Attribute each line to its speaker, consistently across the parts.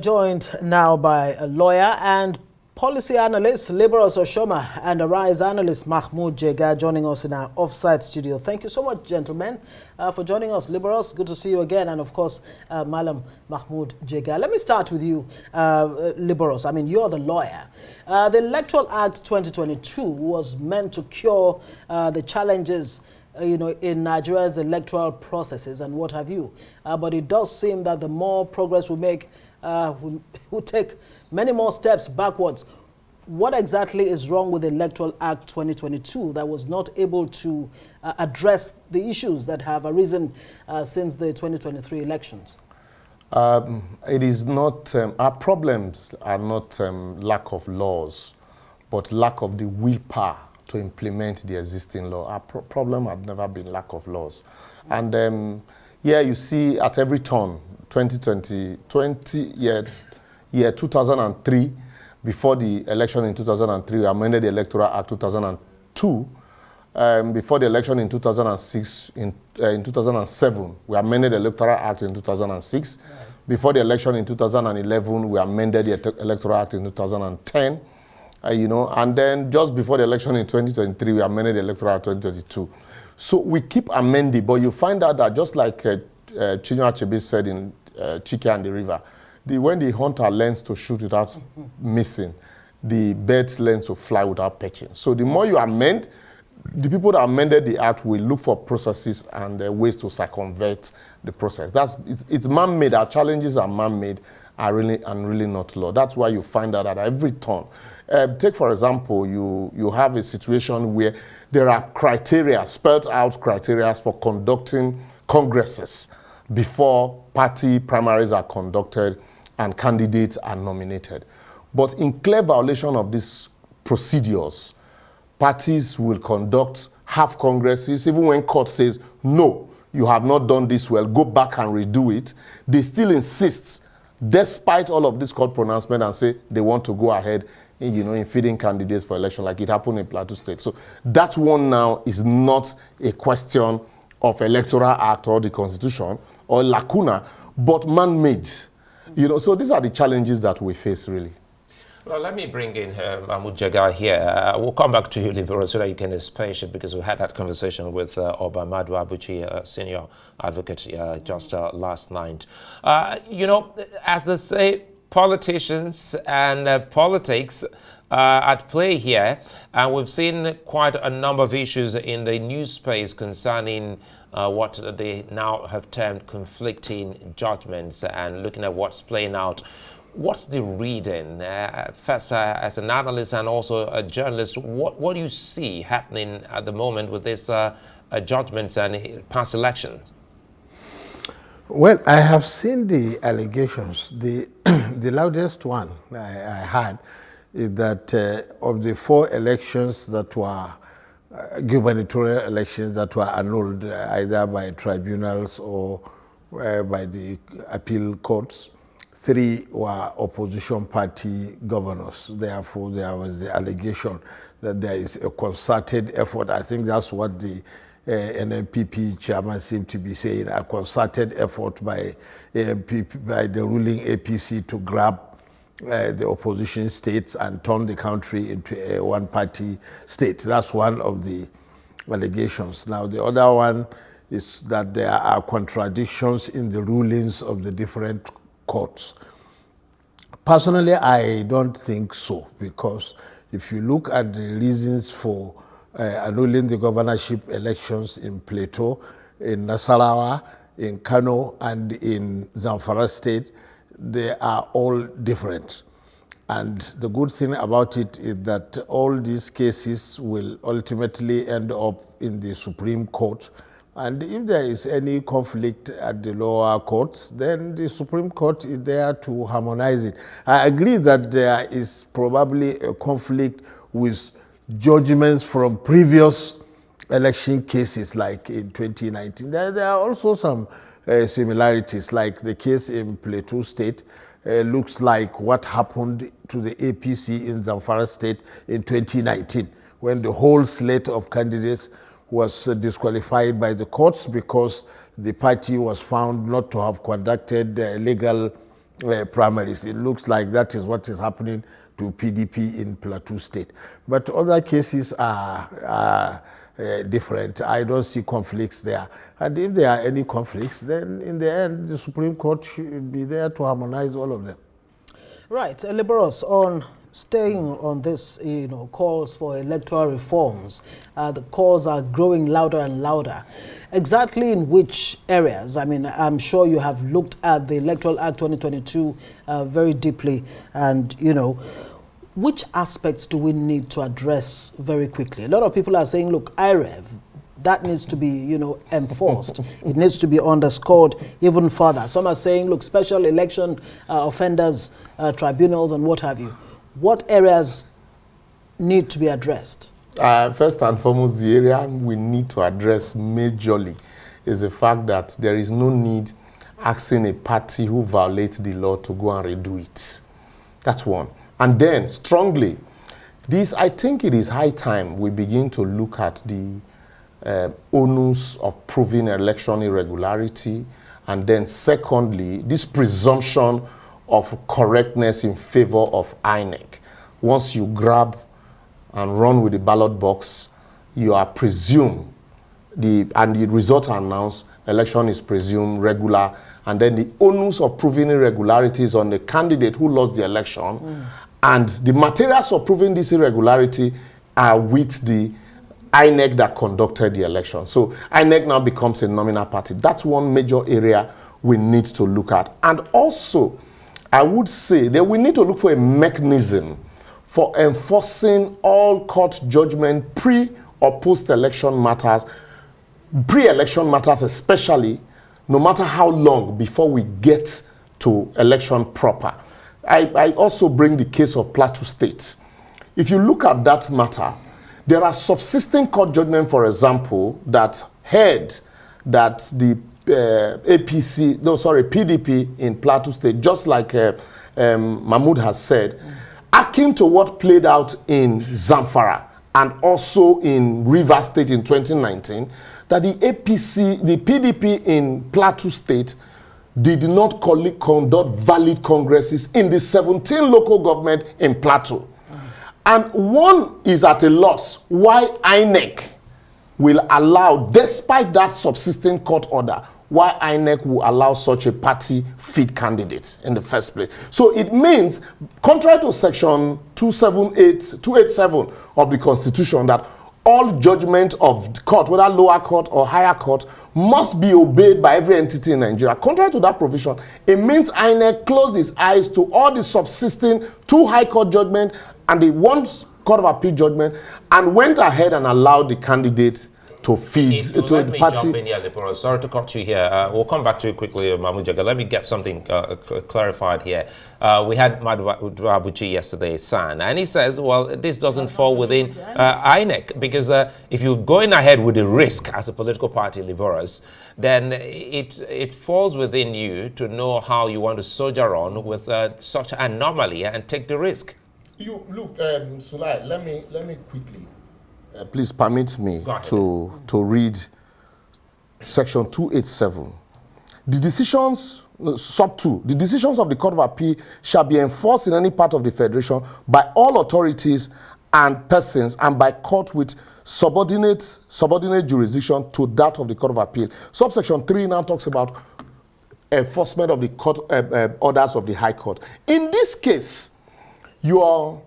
Speaker 1: joined now by a lawyer and policy analyst, Liberals Oshoma, and a RISE analyst, Mahmud Jega, joining us in our offsite studio. Thank you so much, gentlemen, for joining us. Liberals, good to see you again. And of course, Malam Mahmud Jega. Let me start with you, Liberals. I mean, you're the lawyer. The Electoral Act 2022 was meant to cure the challenges in Nigeria's electoral processes and what have you. But it does seem that the more progress we make, we'll take many more steps backwards. What exactly is wrong with the Electoral Act 2022 that was not able to address the issues that have arisen since the 2023 elections?
Speaker 2: It is not, our problems are not lack of laws, but lack of the willpower to implement the existing law. Our problem had never been lack of laws. And here you see at every turn, 2003, before the election in 2003, we amended the Electoral Act 2002. Before the election in 2006, in 2007, we amended the Electoral Act in 2006. Right. Before the election in 2011, we amended the Electoral Act in 2010. And then just before the election in 2023, we amended the Electoral Act 2022. So we keep amending, but you find out that just like Chinua Achebe said in Chike and the River, when the hunter learns to shoot without missing, the bird learns to fly without perching. So the more you amend, the people that amended the act will look for processes and ways to circumvent the process. It's man-made. Our challenges are man-made, are really not law. That's why you find out at every turn. Take, for example, you have a situation where there are criteria, spelled out criteria for conducting congresses before party primaries are conducted and candidates are nominated. But in clear violation of these procedures, parties will conduct half congresses, even when court says, no, you have not done this well, go back and redo it. They still insist, despite all of this court pronouncement, and say they want to go ahead in feeding candidates for election, like it happened in Plateau State. So that one now is not a question of Electoral Act or the Constitution or lacuna, but man-made. So these are the challenges that we face, really.
Speaker 3: Well, let me bring in Mahmud Jega here. We'll come back to you, Libero, so that you can explain it, because we had that conversation with Oba Madu Abuchi, senior advocate, just last night. As they say, politicians and politics at play here, and we've seen quite a number of issues in the news space concerning what they now have termed conflicting judgments, and looking at what's playing out. What's the reading? First, as an analyst and also a journalist, what do you see happening at the moment with these judgments and past elections?
Speaker 4: Well, I have seen the allegations. The loudest one I had is that of the 4 elections that were gubernatorial elections that were annulled either by tribunals or by the appeal courts, 3 were opposition party governors. Therefore, there was the allegation that there is a concerted effort. I think that's what the NNPP chairman seemed to be saying, a concerted effort by the ruling APC to grab the opposition states and turn the country into a one-party state. That's one of the allegations. Now, the other one is that there are contradictions in the rulings of the different courts. Personally, I don't think so, because if you look at the reasons for annulling the governorship elections in Plateau, in Nasarawa, in Kano, and in Zamfara State, they are all different. And the good thing about it is that all these cases will ultimately end up in the Supreme Court. And if there is any conflict at the lower courts, then the Supreme Court is there to harmonize it. I agree that there is probably a conflict with judgments from previous election cases, like in 2019. There are also some similarities, like the case in Plateau State. Looks like what happened to the APC in Zamfara State in 2019, when the whole slate of candidates was disqualified by the courts because the party was found not to have conducted legal primaries. It looks like that is what is happening to PDP in Plateau State. But other cases are different. I don't see conflicts there. And if there are any conflicts, then in the end, the Supreme Court should be there to harmonize all of them.
Speaker 1: Right, Liberals, on staying on this, calls for electoral reforms, the calls are growing louder and louder. Exactly in which areas? I mean, I'm sure you have looked at the Electoral Act 2022 very deeply, and, which aspects do we need to address very quickly? A lot of people are saying, look, IREV, that needs to be, enforced. It needs to be underscored even further. Some are saying, look, special election offenders, tribunals, and what have you. What areas need to be addressed?
Speaker 2: First and foremost, the area we need to address majorly is the fact that there is no need asking a party who violates the law to go and redo it. That's one. And then, strongly, I think it is high time we begin to look at the onus of proving election irregularity, and then secondly, this presumption of correctness in favor of INEC. Once you grab and run with the ballot box, you are presumed, and the result announced, election is presumed regular, and then the onus of proving irregularities on the candidate who lost the election, and the materials of proving this irregularity are with the INEC that conducted the election. So INEC now becomes a nominal party. That's one major area we need to look at. And also, I would say that we need to look for a mechanism for enforcing all court judgment pre or post-election matters, pre-election matters especially, no matter how long before we get to election proper. I also bring the case of Plateau State. If you look at that matter, there are subsisting court judgments, for example, that heard that the PDP in Plateau State, just like Mahmud has said, akin to what played out in Zamfara and also in Rivers State in 2019, that the PDP in Plateau State did not conduct valid congresses in the 17 local government in Plateau. And one is at a loss why INEC will allow, despite that subsisting court order, why INEC will allow such a party feed candidate in the first place. So it means, contrary to section 287 of the Constitution, that all judgment of the court, whether lower court or higher court, must be obeyed by every entity in Nigeria. Contrary to that provision, it means INEC closed its eyes to all the subsisting 2 high court judgment and the 1 court of appeal judgment, and went ahead and allowed the candidate to feed to the party.
Speaker 3: Jump in here, Liberal. Sorry to cut you here. We'll come back to you quickly, Mahmud Jega. Let me get something clarified here. We had Mahmud Abuchi yesterday, San, and he says, well, this doesn't fall within INEC, because if you're going ahead with the risk as a political party, Liberals, then it falls within you to know how you want to soldier on with such anomaly and take the risk.
Speaker 2: You look, Sulai, let me quickly. Please permit me to read section 287. The decisions, sub 2, the decisions of the Court of Appeal shall be enforced in any part of the Federation by all authorities and persons and by court with subordinate jurisdiction to that of the Court of Appeal. Subsection 3 now talks about enforcement of the court orders of the High Court. In this case, you're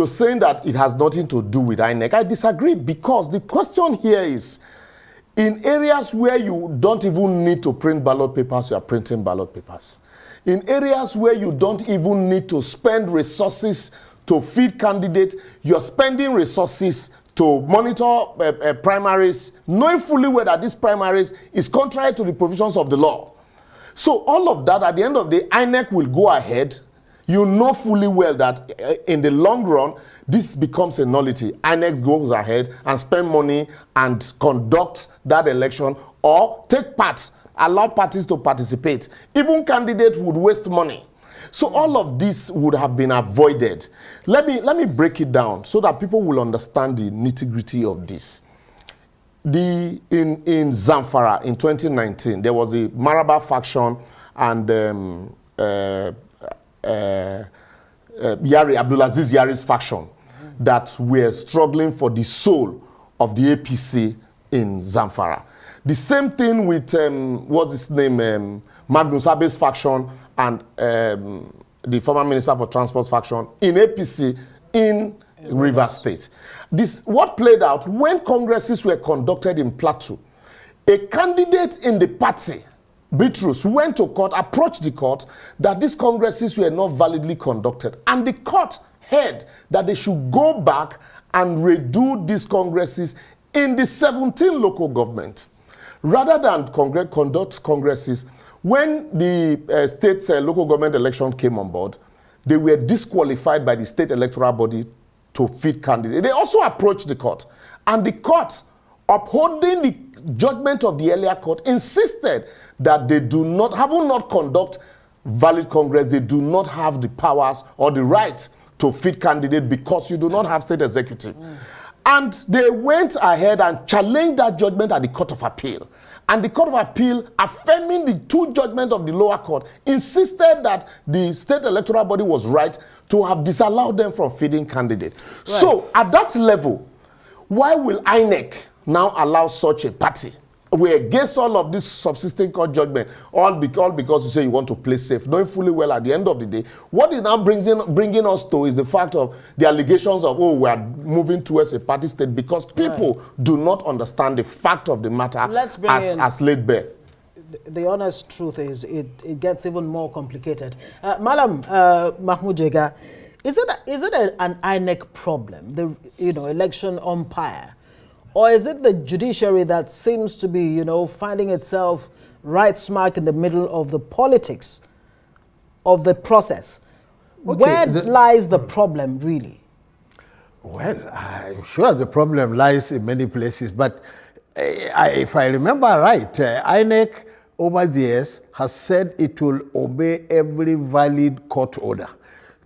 Speaker 2: saying that it has nothing to do with INEC. I disagree, because the question here is, in areas where you don't even need to print ballot papers, you are printing ballot papers. In areas where you don't even need to spend resources to feed candidates, you're spending resources to monitor primaries, knowing fully well that this primaries is contrary to the provisions of the law. So all of that, at the end of the day, INEC will go ahead. You know fully well that in the long run, this becomes a nullity. INEC goes ahead and spend money and conduct that election, or take part, allow parties to participate. Even candidates would waste money. So all of this would have been avoided. Let me break it down so that people will understand the nitty-gritty of this. In Zamfara in 2019, there was a Maraba faction and Abdulaziz Yari's faction that were struggling for the soul of the APC in Zamfara. The same thing with, what's his name, Magnus Abe's faction and the former Minister for Transport faction in APC in Rivers State. What played out when congresses were conducted in Plateau, a candidate in the party, Bitrus, went to court, approached the court that these congresses were not validly conducted. And the court heard that they should go back and redo these congresses in the 17 local government. Rather than conduct congresses, when the state local government election came on board, they were disqualified by the state electoral body to field candidates. They also approached the court. And the court, upholding the judgment of the earlier court, insisted that they do not, having not conduct valid congress, they do not have the powers or the right to field candidate because you do not have state executive. And they went ahead and challenged that judgment at the Court of Appeal. And the Court of Appeal, affirming the two judgments of the lower court, insisted that the state electoral body was right to have disallowed them from fielding candidates. Right. So at that level, why will INEC now allow such a party? We're against all of this subsisting court judgment, all because you say you want to play safe, knowing fully well at the end of the day, what it now bringing us to is the fact of the allegations of, oh, we are moving towards a party state because people do not understand the fact of the matter as laid bare.
Speaker 1: The honest truth is it gets even more complicated. Madam Mahmud Jega, is it an INEC problem, the election umpire? Or is it the judiciary that seems to be, finding itself right smack in the middle of the politics of the process? Okay, where lies the problem, really?
Speaker 4: Well, I'm sure the problem lies in many places, but if I remember right, INEC over the years has said it will obey every valid court order.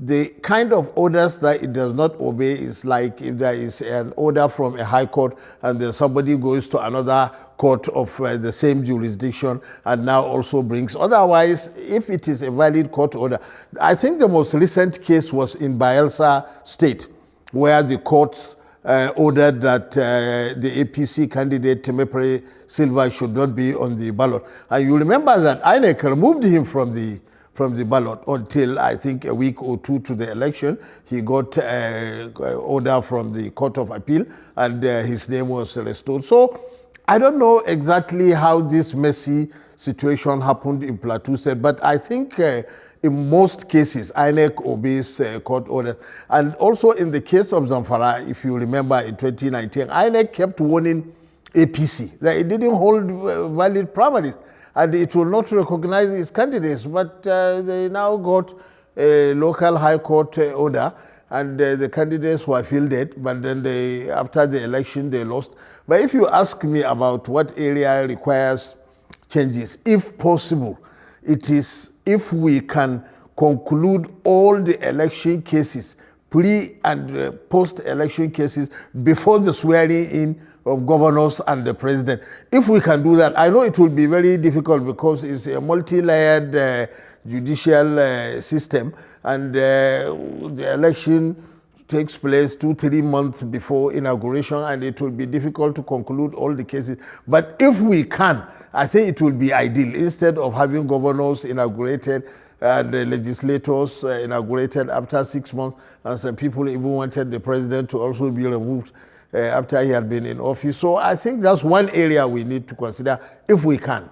Speaker 4: The kind of orders that it does not obey is like if there is an order from a high court and then somebody goes to another court of the same jurisdiction and now also brings. Otherwise, if it is a valid court order, I think the most recent case was in Bayelsa State, where the courts ordered that the APC candidate Temepere Silva should not be on the ballot. And you remember that INEC removed him from the ballot until, I think, a week or two to the election. He got an order from the Court of Appeal, and his name was restored. So I don't know exactly how this messy situation happened in Plateau State, but I think in most cases, INEC obeys court orders. And also in the case of Zamfara, if you remember in 2019, INEC kept warning APC that it didn't hold valid primaries, and it will not recognize its candidates, but they now got a local high court order, and the candidates were fielded, but then after the election, they lost. But if you ask me about what area requires changes, if possible, it is if we can conclude all the election cases, pre- and post-election cases, before the swearing in of governors and the president. If we can do that, I know it will be very difficult because it's a multi-layered judicial system, and the election takes place 2-3 months before inauguration, and it will be difficult to conclude all the cases. But if we can, I think it will be ideal. Instead of having governors inaugurated and the legislators inaugurated after 6 months, and some people even wanted the president to also be removed after he had been in office. So I think that's one area we need to consider if we can.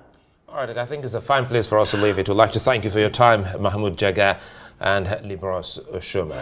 Speaker 3: All right, I think it's a fine place for us to leave it. We'd like to thank you for your time, Mahmud Jega and Liberos Oshoma.